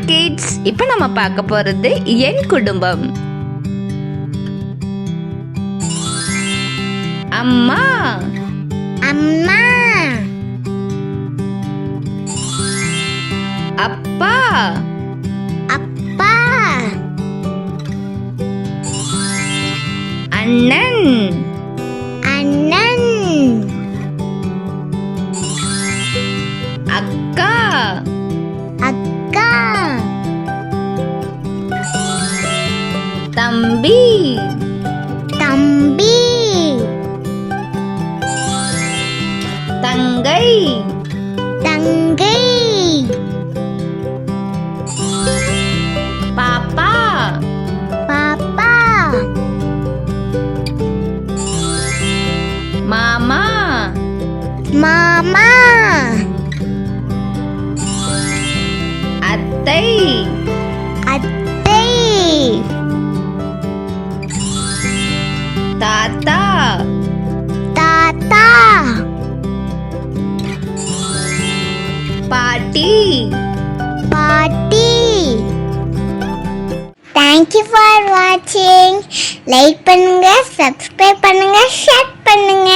Kids, இப்போ நம்ம பார்க்க போறது என் குடும்பம். அம்மா, அம்மா, அப்பா, அப்பா, அண்ணன், அண்ணன், அக்கா, அக்கா, தம்பி, தம்பி, தங்கை, தங்கை, பாப்பா, பாப்பா, மாமா, மாமா, அத்தை, அத்தை, தாத்தா, தாத்தா, பாட்டி. பாட்டி. Thank you for watching. Like பண்ணுங்க, சப்ஸ்கிரைப் பண்ணுங்க, ஷேர் பண்ணுங்க.